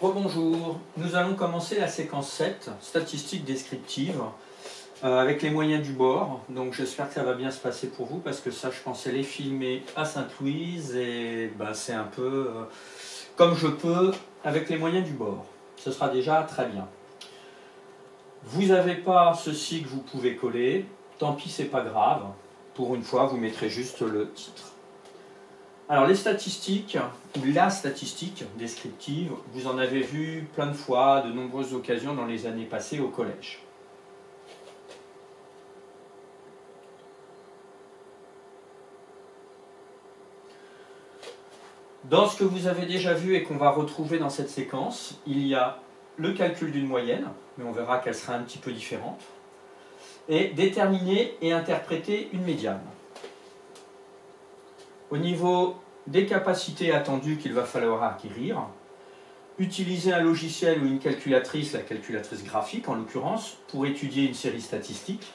Rebonjour, nous allons commencer la séquence 7, statistiques descriptives, avec les moyens du bord. Donc j'espère que ça va bien se passer pour vous, parce que ça je pensais les filmer à Sainte-Louise, et c'est un peu comme je peux avec les moyens du bord. Ce sera déjà très bien. Vous n'avez pas ceci que vous pouvez coller, tant pis c'est pas grave, pour une fois vous mettrez juste le titre. Alors les statistiques, ou la statistique descriptive, vous en avez vu plein de fois, de nombreuses occasions dans les années passées au collège. Dans ce que vous avez déjà vu et qu'on va retrouver dans cette séquence, il y a le calcul d'une moyenne, mais on verra qu'elle sera un petit peu différente, et déterminer et interpréter une médiane. Au niveau des capacités attendues qu'il va falloir acquérir, utiliser un logiciel ou une calculatrice, la calculatrice graphique en l'occurrence, pour étudier une série statistique,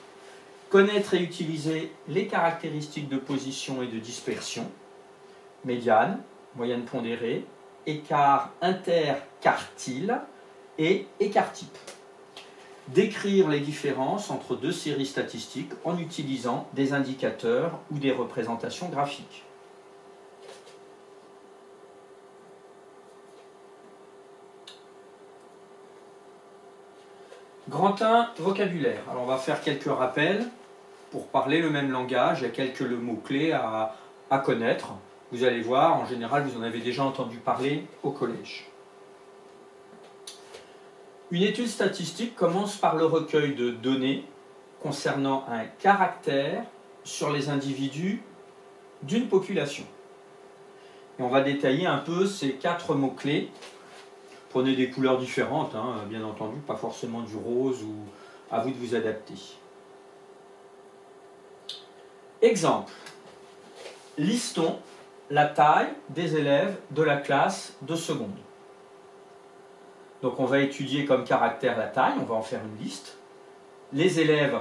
connaître et utiliser les caractéristiques de position et de dispersion, médiane, moyenne pondérée, écart interquartile et écart type. Décrire les différences entre deux séries statistiques en utilisant des indicateurs ou des représentations graphiques. Grand 1, vocabulaire. Alors on va faire quelques rappels pour parler le même langage. Il y a quelques mots-clés à connaître. Vous allez voir, en général, vous en avez déjà entendu parler au collège. Une étude statistique commence par le recueil de données concernant un caractère sur les individus d'une population. Et on va détailler un peu ces 4 mots-clés. Prenez des couleurs différentes, bien entendu, pas forcément du rose, ou à vous de vous adapter. Exemple. Listons la taille des élèves de la classe de seconde. Donc on va étudier comme caractère la taille, on va en faire une liste. Les élèves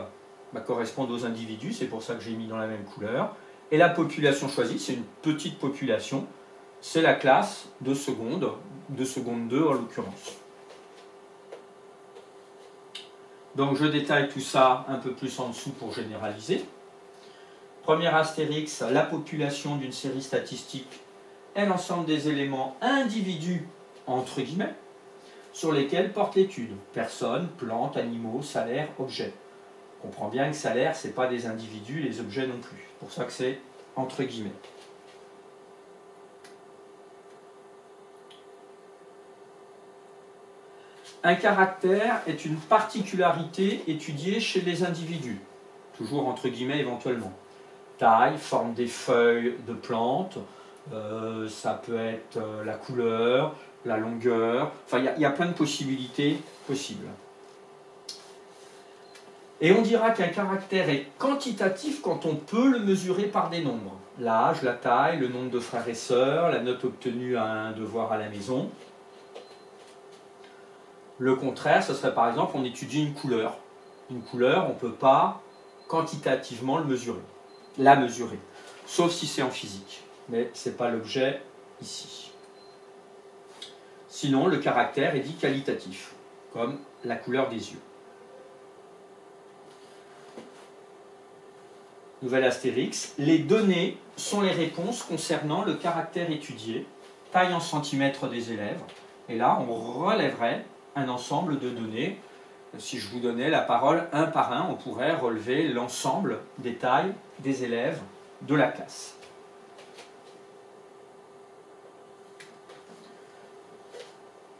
correspondent aux individus, c'est pour ça que j'ai mis dans la même couleur. Et la population choisie, c'est une petite population, c'est la classe de seconde 2 en l'occurrence. Donc je détaille tout ça un peu plus en dessous pour généraliser. Premier astérix, la population d'une série statistique est l'ensemble des éléments individus, entre guillemets, sur lesquels porte l'étude. Personnes, plantes, animaux, salaires, objets. On comprend bien que salaire, ce n'est pas des individus, les objets non plus. C'est pour ça que c'est entre guillemets. Un caractère est une particularité étudiée chez les individus, toujours entre guillemets éventuellement. Taille, forme des feuilles de plantes, ça peut être la couleur, la longueur, enfin il y a plein de possibilités possibles. Et on dira qu'un caractère est quantitatif quand on peut le mesurer par des nombres. L'âge, la taille, le nombre de frères et sœurs, la note obtenue à un devoir à la maison. Le contraire, ce serait par exemple, on étudie une couleur. Une couleur, on ne peut pas quantitativement la mesurer, sauf si c'est en physique. Mais ce n'est pas l'objet ici. Sinon, le caractère est dit qualitatif, comme la couleur des yeux. Nouvel astérix, les données sont les réponses concernant le caractère étudié, taille en centimètres des élèves, et là on relèverait un ensemble de données. Si je vous donnais la parole un par un, on pourrait relever l'ensemble des tailles des élèves de la classe.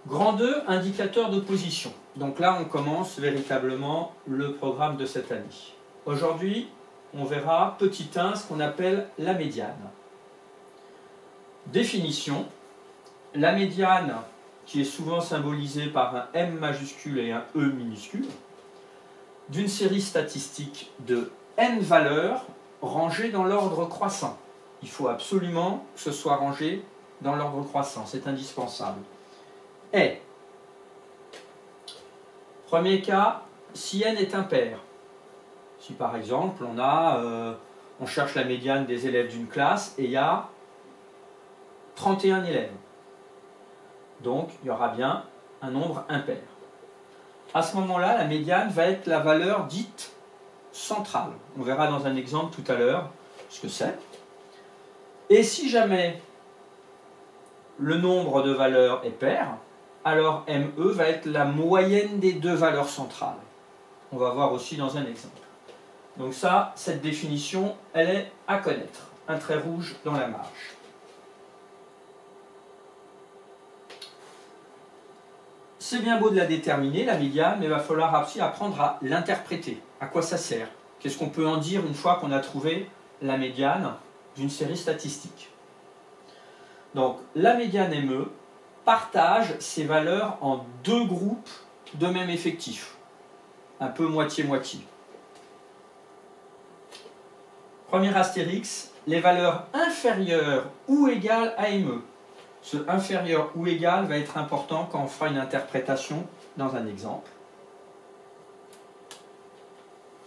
Grand 2, indicateur de position. Donc là, on commence véritablement le programme de cette année. Aujourd'hui, on verra petit 1, ce qu'on appelle la médiane. Définition. La médiane, qui est souvent symbolisée par un M majuscule et un E minuscule, d'une série statistique de n valeurs rangées dans l'ordre croissant. Il faut absolument que ce soit rangé dans l'ordre croissant, c'est indispensable. Et, premier cas, si n est impair. Si par exemple on cherche la médiane des élèves d'une classe et il y a 31 élèves. Donc il y aura bien un nombre impair. À ce moment-là, la médiane va être la valeur dite centrale. On verra dans un exemple tout à l'heure ce que c'est. Et si jamais le nombre de valeurs est pair, alors ME va être la moyenne des deux valeurs centrales. On va voir aussi dans un exemple. Donc ça, cette définition, elle est à connaître. Un trait rouge dans la marge. C'est bien beau de la déterminer, la médiane, mais il va falloir aussi apprendre à l'interpréter. À quoi ça sert? Qu'est-ce qu'on peut en dire une fois qu'on a trouvé la médiane d'une série statistique? Donc, la médiane ME partage ses valeurs en deux groupes de même effectif. Un peu moitié-moitié. Premier astérix, les valeurs inférieures ou égales à ME. Ce inférieur ou égal va être important quand on fera une interprétation dans un exemple.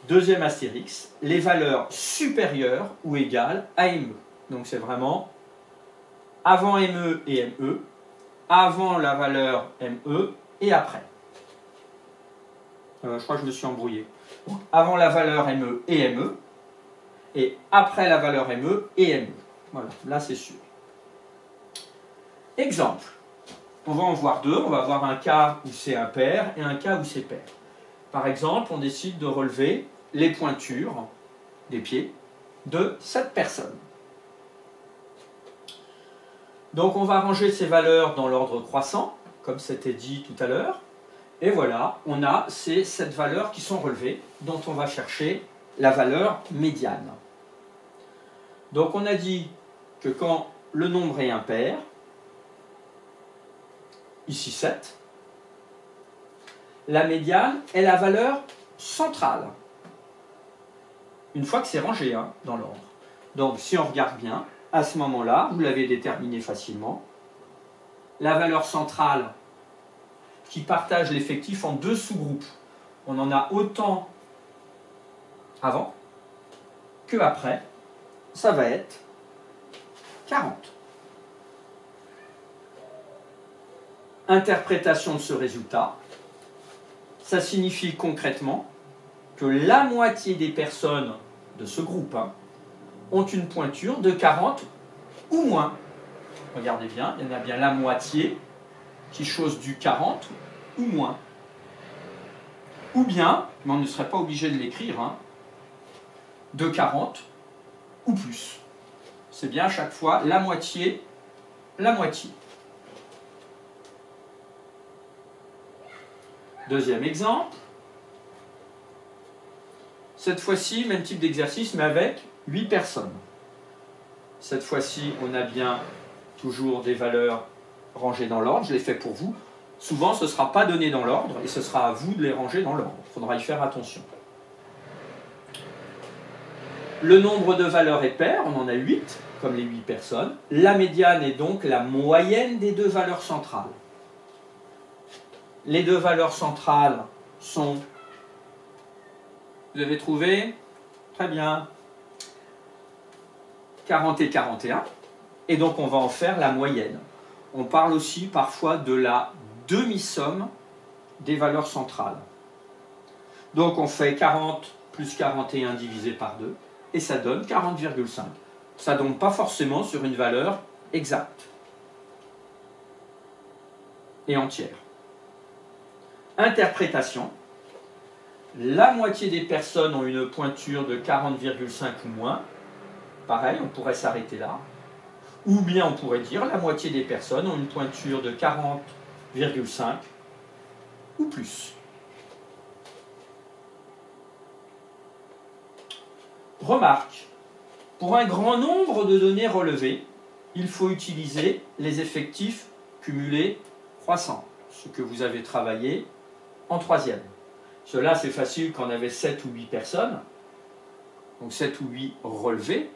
Deuxième astérix, les valeurs supérieures ou égales à ME. Donc c'est vraiment avant ME et ME, avant la valeur ME et après. Je crois que je me suis embrouillé. Donc, avant la valeur ME et après la valeur ME et ME. Voilà, là c'est sûr. Exemple, on va en voir deux, on va voir un cas où c'est impair et un cas où c'est pair. Par exemple, on décide de relever les pointures des pieds de cette personne. Donc on va ranger ces valeurs dans l'ordre croissant, comme c'était dit tout à l'heure, et voilà, on a ces 7 valeurs qui sont relevées, dont on va chercher la valeur médiane. Donc on a dit que quand le nombre est impair, ici 7, la médiane est la valeur centrale. Une fois que c'est rangé dans l'ordre. Donc si on regarde bien, à ce moment-là, vous l'avez déterminé facilement, la valeur centrale qui partage l'effectif en deux sous-groupes. On en a autant avant que après. Ça va être 40. Interprétation de ce résultat, ça signifie concrètement que la moitié des personnes de ce groupe ont une pointure de 40 ou moins. Regardez bien, il y en a bien la moitié qui chose du 40 ou moins. Ou bien, mais on ne serait pas obligé de l'écrire, de 40 ou plus. C'est bien à chaque fois la moitié, la moitié. Deuxième exemple. Cette fois-ci, même type d'exercice, mais avec 8 personnes. Cette fois-ci, on a bien toujours des valeurs rangées dans l'ordre. Je l'ai fait pour vous. Souvent, ce ne sera pas donné dans l'ordre et ce sera à vous de les ranger dans l'ordre. Il faudra y faire attention. Le nombre de valeurs est pair, on en a 8, comme les 8 personnes. La médiane est donc la moyenne des deux valeurs centrales. Les deux valeurs centrales sont... Vous avez trouvé? Très bien. 40 et 41. Et donc on va en faire la moyenne. On parle aussi parfois de la demi-somme des valeurs centrales. Donc on fait 40 plus 41 divisé par 2. Et ça donne 40,5. Ça ne donne pas forcément sur une valeur exacte et entière. Interprétation. La moitié des personnes ont une pointure de 40,5 ou moins. Pareil, on pourrait s'arrêter là. Ou bien on pourrait dire la moitié des personnes ont une pointure de 40,5 ou plus. Remarque, pour un grand nombre de données relevées, il faut utiliser les effectifs cumulés croissants, ce que vous avez travaillé en troisième. Cela, c'est facile quand on avait 7 ou 8 personnes, donc 7 ou 8 relevés,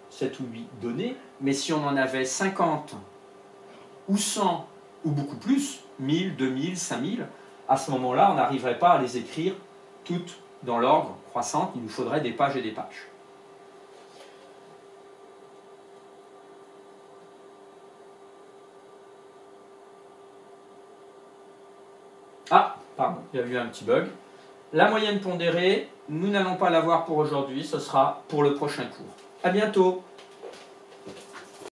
7 ou 8 données, mais si on en avait 50 ou 100 ou beaucoup plus, 1000, 2000, 5000, à ce moment-là, on n'arriverait pas à les écrire toutes dans l'ordre croissant, il nous faudrait des pages et des pages. pardon, il y a eu un petit bug. La moyenne pondérée, nous n'allons pas la voir pour aujourd'hui, ce sera pour le prochain cours. À bientôt!